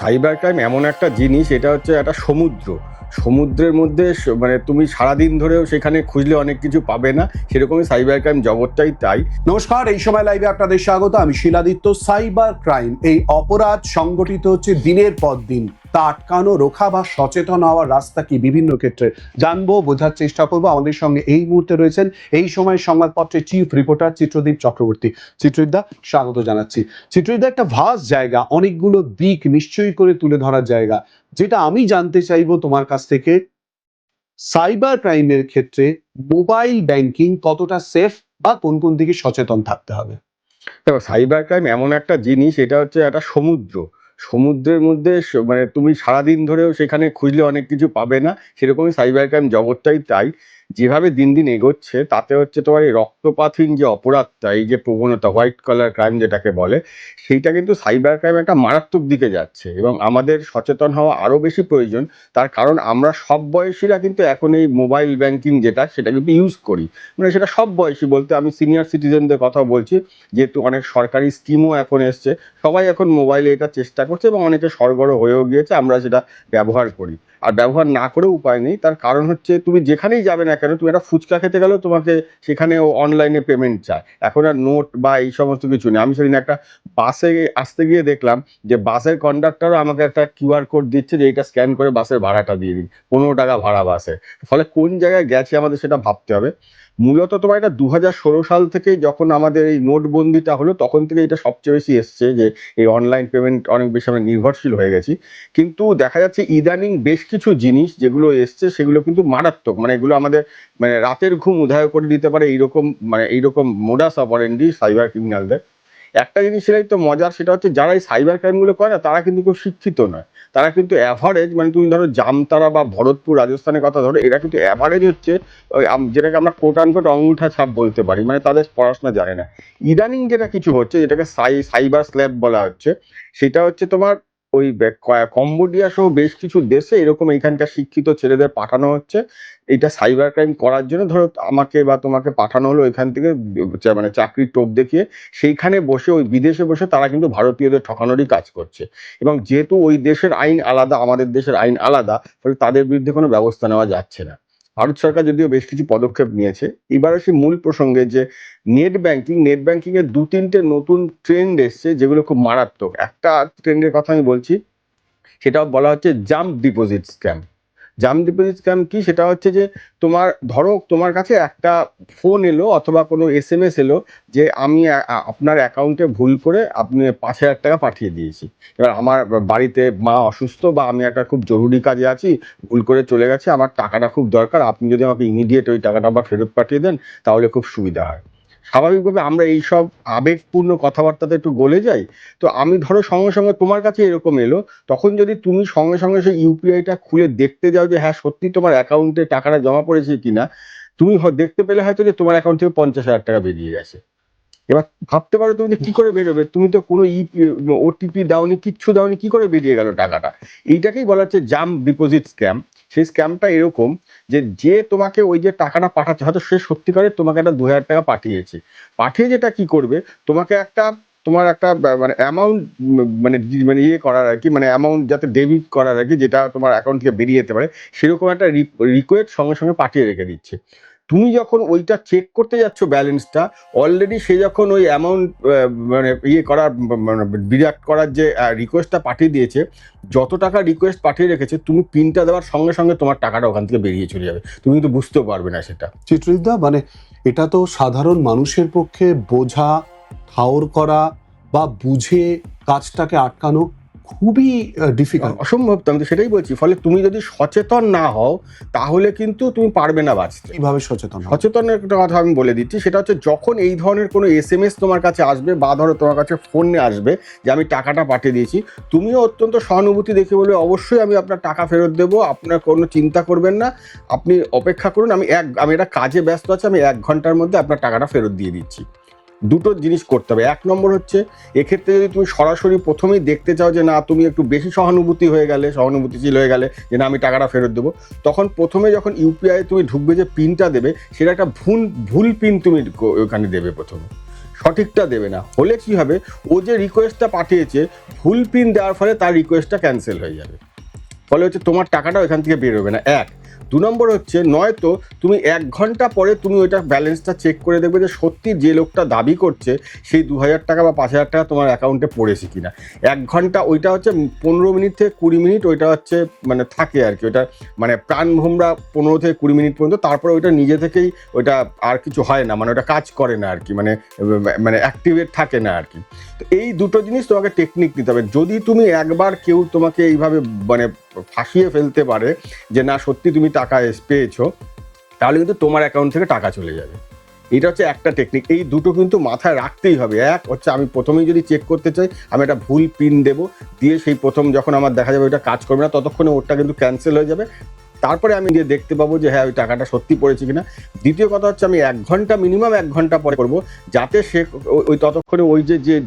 Cyber crime এমন একটা জিনিস, এটা হচ্ছে একটা সমুদ্র। সমুদ্রের মধ্যে মানে তুমি সারাদিন ধরেও সেখানে খুঁজলে অনেক কিছু পাবে না, সেরকমই সাইবার ক্রাইম জগৎটাই তাই। নমস্কার, এই সময় লাইভে আপনাদের স্বাগত। আমি শিলাদিত্য। সাইবার ক্রাইম, এই অপরাধ সংগঠিত হচ্ছে দিনের পর দিন। তা আটকানো, রোখা বা সচেতন হওয়ার রাস্তা কি, বিভিন্ন ক্ষেত্রে জানবো, বোঝার চেষ্টা করবো। আমাদের সঙ্গে এই মুহূর্তে রয়েছেন এই সময় সংবাদপত্রের চিফ রিপোর্টার চিত্রদীপ চক্রবর্তী। চিত্রদীপদা, স্বাগত জানাচ্ছি। চিত্রদীপদা, একটা ভাস্ট জায়গা, অনেকগুলো দিক নিশ্চয়ই করে তুলে ধরার জায়গা। যেটা আমি জানতে চাইবো তোমার কাছ থেকে, সাইবার ক্রাইমের ক্ষেত্রে মোবাইল ব্যাংকিং কতটা সেফ বা কোন কোন দিকে সচেতন থাকতে হবে? দেখো, সাইবার ক্রাইম এমন একটা জিনিস, এটা হচ্ছে একটা সমুদ্র। সমুদ্রের মধ্যে মানে তুমি সারাদিন ধরেও সেখানে খুঁজলে অনেক কিছু পাবে না, সেরকমই সাইবার ক্রাইম জগৎটাই তাই। যেভাবে দিন দিন এগোচ্ছে তাতে হচ্ছে তোমার এই রক্তপাতহীন যে অপরাধটা, এই যে প্রবণতা, হোয়াইট কলার ক্রাইম যেটাকে বলে, সেইটা কিন্তু সাইবার ক্রাইম একটা মারাত্মক দিকে যাচ্ছে এবং আমাদের সচেতন হওয়া আরও বেশি প্রয়োজন। তার কারণ আমরা সব বয়সীরা কিন্তু এখন এই মোবাইল ব্যাংকিং যেটা, সেটা কিন্তু ইউজ করি। মানে সেটা সব বয়সী বলতে আমি সিনিয়র সিটিজেনদের কথা বলছি, যেহেতু অনেক সরকারি স্কিমও এখন এসছে। সবাই এখন মোবাইলে এটা চেষ্টা করছে এবং অনেকে সরগরম হয়েও গিয়েছে, আমরা সেটা ব্যবহার করি। আর ব্যবহার না করেও উপায় নেই, তার কারণ হচ্ছে তুমি যেখানেই যাবে না কেন, তুমি একটা ফুচকা খেতে গেলেও তোমাকে সেখানে অনলাইনে পেমেন্ট চায়। এখন আর নোট বা এই সমস্ত কিছু নেই। আমি সেদিন একটা বাসে আসতে গিয়ে দেখলাম যে বাসের কন্ডাক্টরও আমাকে একটা কিউআর কোড দিচ্ছে যে এইটা স্ক্যান করে বাসের ভাড়াটা দিয়ে দিন, 15 টাকা ভাড়া বাসে। ফলে কোন জায়গায় গেছে আমাদের সেটা ভাবতে হবে। মূলত তোমার এটা 2016 সাল থেকে যখন আমাদের এই নোটবন্দিটা হলো, তখন থেকে এটা সবচেয়ে বেশি এসছে যে এই অনলাইন পেমেন্ট অনেক বেশি আমরা নির্ভরশীল হয়ে গেছি। কিন্তু দেখা যাচ্ছে ইদানিং বেশ কিছু জিনিস যেগুলো এসছে সেগুলো কিন্তু মারাত্মক, মানে এগুলো আমাদের মানে রাতের ঘুম উধাও করে দিতে পারে, এইরকম মানে এইরকম মোডাস অপারেন্ডি সাইবার ক্রিমিনালদের। একটা জিনিস সেটাই তো মজার, সেটা হচ্ছে যারা এই সাইবার ক্রাইমগুলো করে না, তারা কিন্তু খুব শিক্ষিত নয়। তারা কিন্তু অ্যাভারেজ, মানে তুমি ধরো জামতারা বা ভরতপুর রাজস্থানের কথা ধরো, এরা কিন্তু অ্যাভারেজ হচ্ছে ওই যেটাকে আমরা কোট আনকোট অঙ্গুঠা ছাপ বলতে পারি, মানে তাদের পড়াশোনা জানে না। ইদানিং যেটা কিছু হচ্ছে, যেটাকে সাইবার স্ল্যাব বলা হচ্ছে, সেটা হচ্ছে তোমার ওই কম্বোডিয়া সহ বেশ কিছু দেশে এরকম এখানকার শিক্ষিত ছেলেদের পাঠানো হচ্ছে এটা সাইবার ক্রাইম করার জন্য। ধরো আমাকে বা তোমাকে পাঠানো হলো এখান থেকে, মানে চাকরির টোপ দেখিয়ে সেইখানে বসে, ওই বিদেশে বসে তারা কিন্তু ভারতীয়দের ঠকানোরই কাজ করছে। এবং যেহেতু ওই দেশের আইন আলাদা, আমাদের দেশের আইন আলাদা, ফলে তাদের বিরুদ্ধে কোনো ব্যবস্থা নেওয়া যাচ্ছে না। ভারত সরকার যদিও বেশ কিছু পদক্ষেপ নিয়েছে। এবার আসি মূল প্রসঙ্গে, যে নেট ব্যাংকিং এর 2-3টে নতুন ট্রেন্ড এসছে যেগুলো খুব মারাত্মক। একটা ট্রেন্ডের কথা আমি বলছি, সেটা বলা হচ্ছে jump deposit scam. Jump deposit scam কি? সেটা হচ্ছে যে তোমার ধরো তোমার কাছে একটা ফোন এলো অথবা কোনো এসএমএস এলো যে আমি আপনার অ্যাকাউন্টে ভুল করে আপনি 5,000 টাকা পাঠিয়ে দিয়েছি। এবার আমার বাড়িতে মা অসুস্থ বা আমি একটা খুব জরুরি কাজে আছি, ভুল করে চলে গেছে, আমার টাকাটা খুব দরকার, আপনি যদি আমাকে ইমিডিয়েট ওই টাকাটা আবার ফেরত পাঠিয়ে দেন তাহলে খুব সুবিধা হয়। স্বাভাবিকভাবে আমরা এইসব আবেগপূর্ণ কথাবার্তাতে একটু গলে যাই। তো আমি ধরো সঙ্গে সঙ্গে তোমার কাছে এরকম এলো, তখন যদি তুমি সঙ্গে সঙ্গে সেই ইউপিআইটা খুলে দেখতে যাও যে হ্যাঁ সত্যি তোমার অ্যাকাউন্টে টাকাটা জমা পড়েছে কিনা, তুমি দেখতে পেলে হয়তো যে তোমার অ্যাকাউন্ট থেকে 50,000 টাকা বেরিয়ে গেছে। এবার ভাবতে পারো তুমি যে কি করে বেরোবে, তুমি তো কোনো ওটিপি দাওনি, কিচ্ছু দাওনি, কি করে বেরিয়ে গেল টাকাটা? এইটাকেই বলা হচ্ছে জাম্প ডিপোজিট স্ক্যাম। সেই স্ক্যামটা এরকম যে যে তোমাকে ওই যে টাকাটা পাঠাচ্ছে, হয়তো সে সত্যিকারের তোমাকে একটা 2,000 টাকা পাঠিয়েছে, পাঠিয়ে যেটা কি করবে, তোমাকে একটা তোমার একটা মানে অ্যামাউন্ট, মানে মানে ইয়ে করার আর কি, মানে অ্যামাউন্ট যাতে ডেবিট করার আর কি, যেটা তোমার অ্যাকাউন্ট থেকে বেরিয়ে যেতে পারে, সেরকম একটা রিকোয়েস্ট সঙ্গে সঙ্গে পাঠিয়ে রেখে দিচ্ছে। তুমি যখন ওইটা চেক করতে যাচ্ছ ব্যালেন্সটা, অলরেডি সে যখন ওই অ্যামাউন্ট মানে ইয়ে করার মানে ডিডাক্ট করার যে রিকোয়েস্টটা পাঠিয়ে দিয়েছে, যত টাকা রিকোয়েস্ট পাঠিয়ে রেখেছে, তুমি পিনটা দেওয়ার সঙ্গে সঙ্গে তোমার টাকাটা ওখান থেকে বেরিয়ে চলে যাবে, তুমি কিন্তু বুঝতেও পারবে না সেটা। চিত্রদা, মানে এটা তো সাধারণ মানুষের পক্ষে বোঝা, ঠাউর করা বা বুঝে কাজটাকে আটকানো খুবই ডিফিকাল্ট। অসম্ভব, তো আমি তো সেটাই বলছি। ফলে তুমি যদি সচেতন না হও তাহলে কিন্তু তুমি পারবে না বাঁচতে। কিভাবে সচেতন হব? সচেতনের একটা কথা আমি বলে দিচ্ছি, সেটা হচ্ছে যখন এই ধরনের কোনো এসএমএস তোমার কাছে আসবে বা ধরো তোমার কাছে ফোনে আসবে যে আমি টাকাটা পাঠিয়ে দিয়েছি, তুমিও অত্যন্ত সহানুভূতি দেখে বলবে অবশ্যই আমি আপনার টাকা ফেরত দেবো, আপনার কোনো চিন্তা করবেন না, আপনি অপেক্ষা করুন, আমি একটা কাজে ব্যস্ত আছি, আমি 1 ঘন্টার মধ্যে আপনার টাকাটা ফেরত দিয়ে দিচ্ছি। দুটো জিনিস করতে হবে। 1 নম্বর হচ্ছে, এক্ষেত্রে যদি তুমি সরাসরি প্রথমেই দেখতে চাও যে না তুমি একটু বেশি সহানুভূতিশীল হয়ে গেলে যে না আমি টাকাটা ফেরত দেবো, তখন প্রথমে যখন ইউপিআই তুমি ঢুকবে, যে পিনটা দেবে সেটা একটা ভুল পিন তুমি ওখানে দেবে প্রথমে। সঠিকটা দেবে না, হলে কি হবে, ও যে রিকোয়েস্টটা পাঠিয়েছে ভুল পিন দেওয়ার ফলে তার রিকোয়েস্টটা ক্যান্সেল হয়ে যাবে, ফলে হচ্ছে তোমার টাকাটা এখান থেকে বেরোবে না। এক, 2 নম্বর হচ্ছে নয়তো তুমি 1 ঘন্টা পরে তুমি ওইটা ব্যালেন্সটা চেক করে দেখবে যে সত্যি যে লোকটা দাবি করছে সেই 2000 টাকা বা 5000 টাকা তোমার অ্যাকাউন্টে পড়েছে কিনা। 1 ঘন্টা ওইটা হচ্ছে 15 মিনিট থেকে 20 মিনিট ওইটা হচ্ছে মানে থাকে আর কি, ওইটা মানে প্রাণভোমরা 15 থেকে 20 মিনিট পর্যন্ত, তারপরে ওইটা নিজে থেকেই ওইটা আর কিছু হয় না, মানে ওটা কাজ করে না আর কি, মানে অ্যাক্টিভেট থাকে না আর কি। তো এই দুটো জিনিস তোমাকে টেকনিক নিতে হবে। যদি তুমি একবার কেউ তোমাকে এইভাবে মানে ফাঁসিয়ে ফেলতে পারে যে না সত্যি তুমি টাকা পেয়েছো, তাহলে কিন্তু তোমার অ্যাকাউন্ট থেকে টাকা চলে যাবে। এটা হচ্ছে একটা টেকনিক, এই দুটো কিন্তু মাথায় রাখতেই হবে। এক হচ্ছে আমি প্রথমেই যদি চেক করতে চাই আমি একটা ভুল পিন দেবো, দিয়ে সেই প্রথম যখন আমার দেখা যাবে ওইটা কাজ করবে না ততক্ষণে ওটা কিন্তু ক্যান্সেল হয়ে যাবে, তারপরে আমি গিয়ে দেখতে পাবো যে হ্যাঁ ওই টাকাটা সত্যি পড়েছে কিনা। দ্বিতীয় কথা হচ্ছে আমি 1 ঘন্টা মিনিমাম 1 ঘন্টা পরে করবো, যাতে সে ওই ততক্ষণে ওই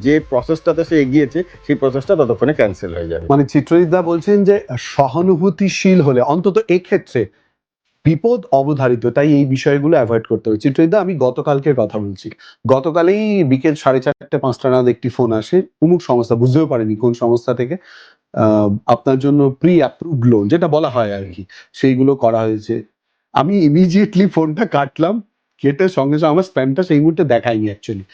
যে প্রসেসটাতে সে এগিয়েছে সেই প্রসেসটা ততক্ষণে ক্যান্সেল হয়ে যাবে। মানে চিত্রজিৎদা বলছেন যে সহানুভূতিশীল হলে অন্তত এক্ষেত্রে বিপদ অবধারিত, তাই এই বিষয়গুলো অ্যাভয়েড করতে হবে। চিত্রজিৎদা, আমি গতকালকের কথা বলছি। গতকালেই বিকেল 4:30-5টা নাগাদ একটি ফোন আসে, অমুক সংস্থা, বুঝতেও পারিনি কোন সংস্থা থেকে, আপনার জন্য প্রি অ্যাপ্রুভড লোন যেটা বলা হয় আর কি, সেইগুলো করা হয়েছে। আমি ইমিডিয়েটলি ফোনটা কাটলাম, কেটে সঙ্গে সঙ্গে, আমার স্প্যামটা সেই মুহূর্তে দেখায়নি অ্যাকচুয়ালি,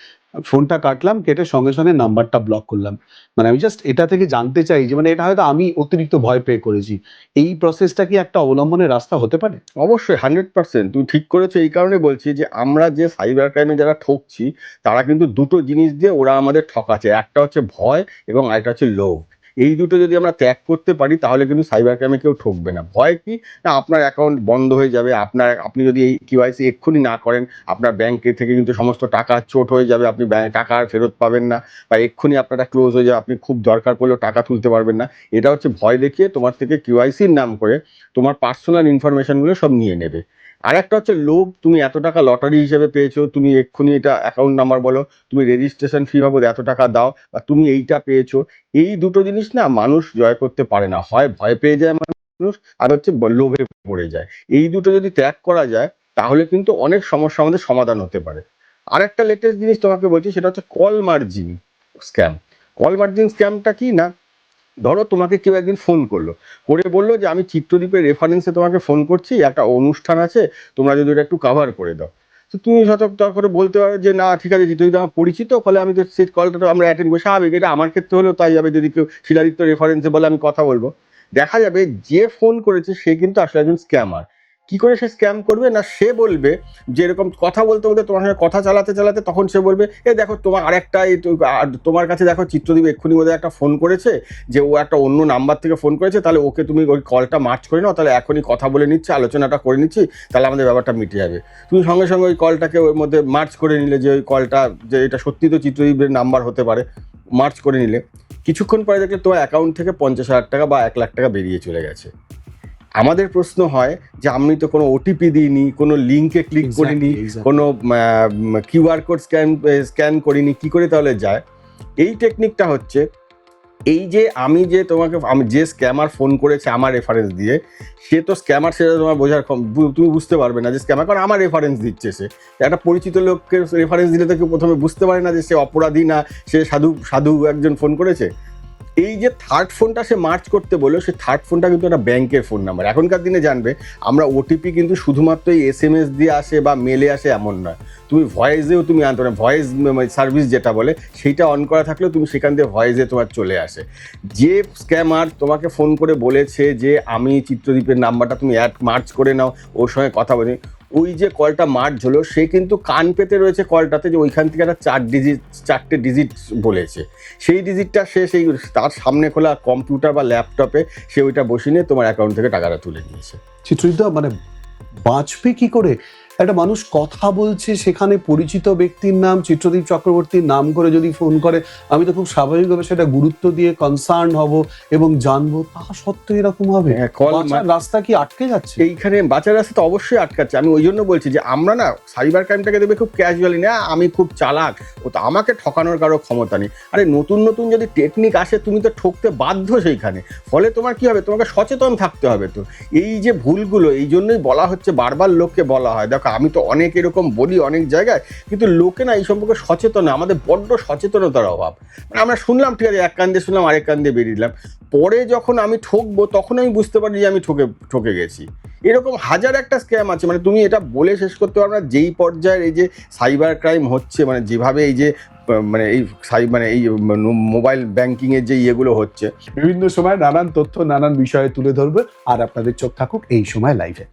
ফোনটা কাটলাম, কেটে সঙ্গে সঙ্গে নাম্বারটা ব্লক করলাম। মানে আমি জাস্ট এটা থেকে জানতে চাই যে মানে এটা হয়তো আমি অতিরিক্ত ভয় পেয়ে করেছি, এই প্রসেসটা কি একটা অবলম্বনের রাস্তা হতে পারে? অবশ্যই 100% তুমি ঠিক করেছো। এই কারণে বলছি যে আমরা যে সাইবার ক্রাইমে যারা ঠকছি তারা কিন্তু দুটো জিনিস দিয়ে ওরা আমাদের ঠকাচ্ছে, একটা হচ্ছে ভয় এবং আরেকটা হচ্ছে লোভ। এই দুটো যদি আমরা ত্যাগ করতে পারি তাহলে কিন্তু সাইবার ক্রাইমে কেউ ঠকবে না। ভয় কি না, আপনার অ্যাকাউন্ট বন্ধ হয়ে যাবে, আপনি যদি এই কেওয়াইসি এক্ষুনি না করেন আপনার ব্যাংকে থেকে কিন্তু সমস্ত টাকা চোট হয়ে যাবে, আপনি টাকা আর ফেরত পাবেন না, বা এক্ষুনি আপনারটা ক্লোজ হয়ে যাবে, আপনি খুব দরকার পড়লেও টাকা তুলতে পারবেন না। এটা হচ্ছে ভয় দেখিয়ে তোমার থেকে কেওয়াইসির নাম করে তোমার পার্সোনাল ইনফরমেশনগুলো সব নিয়ে নেবে। আর একটা হচ্ছে লোভ, তুমি এত টাকা লটারি হিসেবে পেয়েছো, তুমি এক্ষুনি এটা অ্যাকাউন্ট নাম্বার বলো, তুমি রেজিস্ট্রেশন ফি বাবদ এত টাকা দাও, বা তুমি এইটা পেয়েছো। এই দুটো জিনিস না মানুষ জয় করতে পারে না, হয় ভয় পেয়ে যায় মানুষ, আর হচ্ছে লোভে পড়ে যায়। এই দুটো যদি ত্যাগ করা যায় তাহলে কিন্তু অনেক সমস্যা আমাদের সমাধান হতে পারে। আর একটা লেটেস্ট জিনিস তোমাকে বলছি, সেটা হচ্ছে call margin scam. Call margin স্ক্যামটা কি না, ধরো তোমাকে কেউ একদিন ফোন করলো, করে বললো যে আমি চিত্রদ্বীপের রেফারেন্সে তোমাকে ফোন করছি, একটা অনুষ্ঠান আছে, তোমরা যদি এটা একটু কাভার করে দাও। তো তুমি সতর্ক করে বলতে পারো যে না ঠিক আছে, চিত্রদ্বীপ আমার পরিচিত, ফলে আমি তো সেই কলটা তো আমরা অ্যাটেন্ড করি, স্বাভাবিক, এটা আমার ক্ষেত্রে হলেও তাই যাবে। যদি কেউ শিলাদিত্য রেফারেন্সে বলে আমি কথা বলবো, দেখা যাবে যে ফোন করেছে সে কিন্তু আসলে একজন স্ক্যামার। কি করে সে স্ক্যাম করবে না, সে বলবে যে এরকম কথা বলতে বলতে তোমার সঙ্গে কথা চালাতে চালাতে তখন সে বলবে এ দেখো তোমার আরেকটা তোমার কাছে দেখো চিত্রদ্বীপ এক্ষুনি বোধহয় একটা ফোন করেছে, যে ও একটা অন্য নাম্বার থেকে ফোন করেছে, তাহলে ওকে তুমি ওই কলটা মার্চ করে নাও, তাহলে এখনই কথা বলে নিচ্ছে, আলোচনাটা করে নিচ্ছি, তাহলে আমাদের ব্যাপারটা মিটে যাবে। তুমি সঙ্গে সঙ্গে ওই কলটাকে ওর মধ্যে মার্চ করে নিলে, যে ওই কলটা যে এটা সত্যি তো চিত্রদ্বীপের নাম্বার হতে পারে, মার্চ করে নিলে কিছুক্ষণ পরে দেখলে তোমার অ্যাকাউন্ট থেকে 50,000 টাকা বা 1 লাখ টাকা বেরিয়ে চলে গেছে। আমাদের প্রশ্ন হয় যে আমি তো কোনো ওটিপি দিইনি, কোনো লিঙ্কে ক্লিক করিনি, কোনো কিউআর কোড স্ক্যান করিনি, কি করে তাহলে যায়? এই টেকনিকটা হচ্ছে এই যে আমি যে স্ক্যামার ফোন করেছে আমার রেফারেন্স দিয়ে, সে তো স্ক্যামার, সেটা তোমার তুমি বুঝতে পারবে না যে স্ক্যামার, কারণ আমার রেফারেন্স দিচ্ছে। সে একটা পরিচিত লোককে রেফারেন্স দিলে তো কেউ প্রথমে বুঝতে পারে না যে সে অপরাধী না সে সাধু একজন ফোন করেছে। এই যে থার্ড ফোনটা সে মার্চ করতে বললো, সে থার্ড ফোনটা কিন্তু একটা ব্যাংকের ফোন নাম্বার। এখনকার দিনে জানবে আমরা ওটিপি কিন্তু শুধুমাত্র এই SMS দিয়ে আসে বা মেলে আসে এমন নয়, তুমি ভয়েসেও তুমি আনতে পারো, ভয়েস সার্ভিস যেটা বলে সেইটা অন করা থাকলেও তুমি সেখান দিয়ে ভয়েসে তোমার চলে আসে। যে স্ক্যামার তোমাকে ফোন করে বলেছে যে আমি চিত্রদ্বীপের নাম্বারটা তুমি মার্চ করে নাও, ওর সঙ্গে কথা বলি, ওই যে কলটা মার্চ হলো সে কিন্তু কান পেতে রয়েছে কলটাতে, যে ওইখান থেকে একটা 4টে ডিজিট বলেছে, সেই ডিজিটটা সে সেই তার সামনে খোলা কম্পিউটার বা ল্যাপটপে সে ওইটা বসিয়ে নিয়ে তোমার অ্যাকাউন্ট থেকে টাকাটা তুলে নিয়েছে। চিত্রজিৎদা, মানে বাঁচবে কি করে? একটা মানুষ কথা বলছে, সেখানে পরিচিত ব্যক্তির নাম চিত্রদীপ চক্রবর্তীর নাম করে যদি ফোন করে, আমি তো খুব স্বাভাবিকভাবে সেটা গুরুত্ব দিয়ে কনসার্ন হব এবং জানবো, তা সত্ত্বেও এরকম হবে? বাঁচার রাস্তা কি আটকে যাচ্ছে? এইখানে বাঁচার রাস্তা তো অবশ্যই আটকাচ্ছে। আমি ওই জন্য বলছি যে আমরা না সাইবার ক্রাইমটাকে দেখবে খুব ক্যাজুয়ালি, না আমি খুব চালাক, ও তো আমাকে ঠকানোর কারো ক্ষমতা নেই। আরে নতুন নতুন যদি টেকনিক আসে তুমি তো ঠকতে বাধ্য সেইখানে, ফলে তোমার কি হবে, তোমাকে সচেতন থাকতে হবে। তো এই যে ভুলগুলো, এই জন্যই বলা হচ্ছে, বারবার লোককে বলা হয়, দেখো দেখো আমি তো অনেক এরকম বলি অনেক জায়গায়, কিন্তু লোকে না এই সম্পর্কে সচেতন না, আমাদের বড্ড সচেতনতার অভাব। মানে আমরা শুনলাম ঠিক আছে, এক কান দিয়ে শুনলাম আরেক কান দিয়ে বেরিয়ে দিলাম, পরে যখন আমি ঠকবো তখন আমি বুঝতে পারি যে আমি ঠকে গেছি। এরকম হাজার একটা স্ক্যাম আছে, মানে তুমি এটা বলে শেষ করতে পারবে না যেই পর্যায়ের এই যে সাইবার ক্রাইম হচ্ছে, মানে যেভাবে এই যে মানে এই মানে এই মোবাইল ব্যাংকিং এর যে ইয়েগুলো হচ্ছে। বিভিন্ন সময় নানান তথ্য নানান বিষয়ে তুলে ধরবে, আর আপনাদের চোখ থাকুক এই সময় লাইভে।